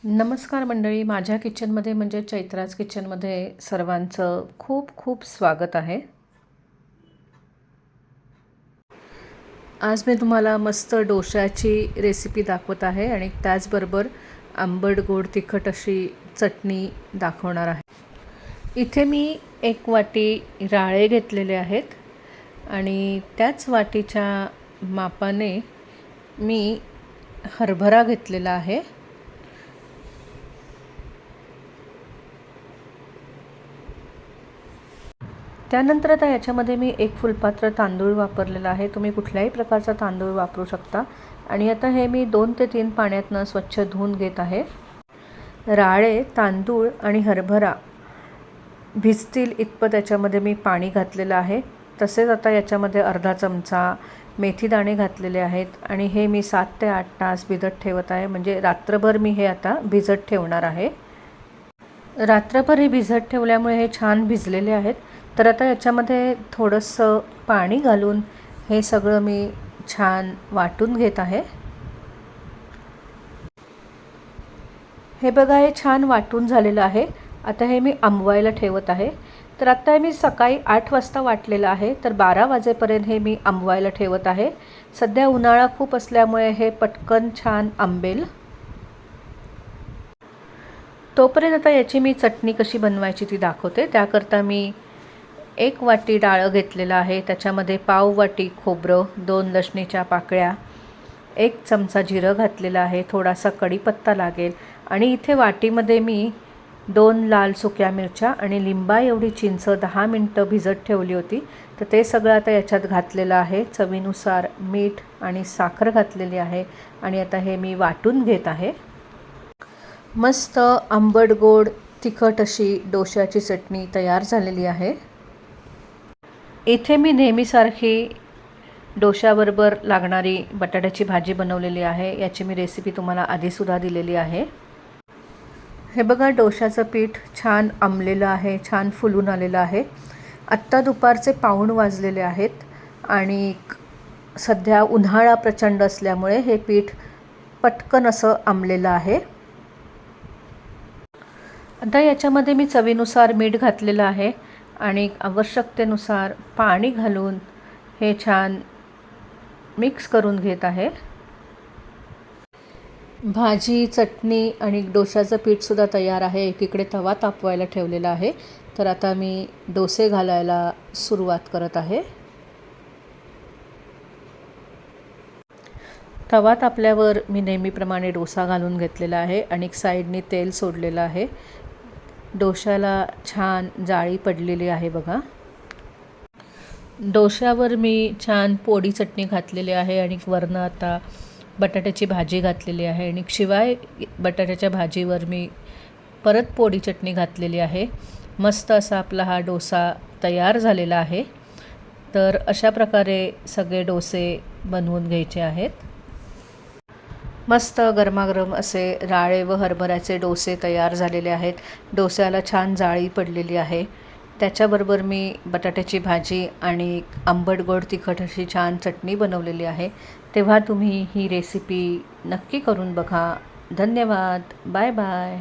नमस्कार मंडळी, माझ्या किचनमध्ये म्हणजे चैत्राज किचनमध्ये सर्वांचं खूप खूप स्वागत आहे. आज मी तुम्हाला मस्त डोशाची रेसिपी दाखवत आहे आणि त्याचबरोबर आंबट गोड तिखट अशी चटणी दाखवणार आहे. इथे मी 1 वाटी राळे घेतलेले आहेत आणि त्याच वाटीच्या मापाने मी हरभरा घेतलेला आहे. त्यानंतर आता याच्यामध्ये मी 1 फुलपात्र तांदूळ वापरलेला आहे. तुम्ही कुठल्याही प्रकारचा तांदूळ वापरू शकता. आणि आता हे मी 2 ते 3 पाण्यातनं स्वच्छ धुवून घेत आहे. राळे, तांदूळ आणि हरभरा भिजतील इतपत याच्यामध्ये मी पाणी घातलेलं आहे. तसेच आता याच्यामध्ये अर्धा चमचा मेथीदाणे घातलेले आहेत आणि हे मी 7 ते 8 तास भिजत ठेवत आहे. म्हणजे रात्रभर मी हे आता भिजत ठेवणार आहे. रात्रभर हे भिजत ठेवल्यामुळे हे छान भिजलेले आहेत. तर आता याच्यामध्ये थोडंसं पाणी घालून हे सगळं मी छान वाटून घेत आहे. हे बघा, हे छान वाटून झालेलं आहे. आता हे मी आंबवायला ठेवत आहे. तर आता हे मी सकाळी 8 वाजता वाटलेलं आहे, तर 12 वाजेपर्यंत हे मी आंबवायला ठेवत आहे. सध्या उन्हाळा खूप असल्यामुळे हे पटकन छान आंबेल. तोपर्यंत आता याची मी चटणी कशी बनवायची ती दाखवते. त्याकरता मी 1 वाटी डाळ घेतलेला आहे. त्याच्यामध्ये पाव वाटी खोबरं, 2 लसणीच्या पाकळ्या, 1 चमचा जिरं घातलेलं आहे, थोडासा कढीपत्ता लागेल आणि इथे वाटीमध्ये मी 2 लाल सुक्या मिरच्या आणि लिंबा एवढी चिंच 10 मिनटं भिजत ठेवली होती. तर ते सगळं आता याच्यात घातलेलं आहे. चवीनुसार मीठ आणि साखर घातलेली आहे आणि आता हे मी वाटून घेत आहे. मस्त आंबट गोड तिखट अशी डोशाची चटणी तयार झालेली आहे. इथे मी नेहमीसारखी डोशाबरोबर लागणारी बटाट्याची भाजी बनवलेली आहे. याची मी रेसिपी तुम्हाला आधीसुद्धा दिलेली आहे. हे बघा, डोशाचं पीठ छान आंबलेलं आहे, छान फुलून आलेलं आहे. आत्ता दुपारचे 1:15 वाजलेले आहेत आणि सध्या उन्हाळा प्रचंड असल्यामुळे हे पीठ पटकन असं आंबलेलं आहे. आता याच्यामध्ये मी चवीनुसार मीठ घातलेलं आहे आणि आवश्यकतेनुसार पाणी घालून हे छान मिक्स करून घेत आहे. भाजी, चटणी आणि डोशाचं पीठसुद्धा तयार आहे. एकीकडे तवा तापवायला ठेवलेला आहे. तर आता मी डोसे घालायला सुरुवात करत आहे. तवा तापल्यावर मी नेहमीप्रमाणे डोसा घालून घेतलेला आहे आणि साईडने तेल सोडलेलं आहे. डोशाला छान जाळी पडलेली आहे बघा. डोश्यावर मी छान पोळी चटणी घातलेली आहे आणि वरनं आता बटाट्याची भाजी घातलेली आहे आणि शिवाय बटाट्याच्या भाजीवर मी परत पोळी चटणी घातलेली आहे. मस्त असा आपला हा डोसा तयार झालेला आहे. तर अशा प्रकारे सगळे डोसे बनवून घ्यायचे आहेत. मस्त गरमागरम असे राळे व हरभऱ्याचे डोसे तयार झालेले आहेत. डोस्याला छान जाळी पडलेली आहे. त्याच्याबरोबर मी बटाट्याची भाजी आणि आंबट गोड तिखट अशी छान चटणी बनवलेली आहे. तेव्हा तुम्ही ही रेसिपी नक्की करून बघा. धन्यवाद. Bye bye.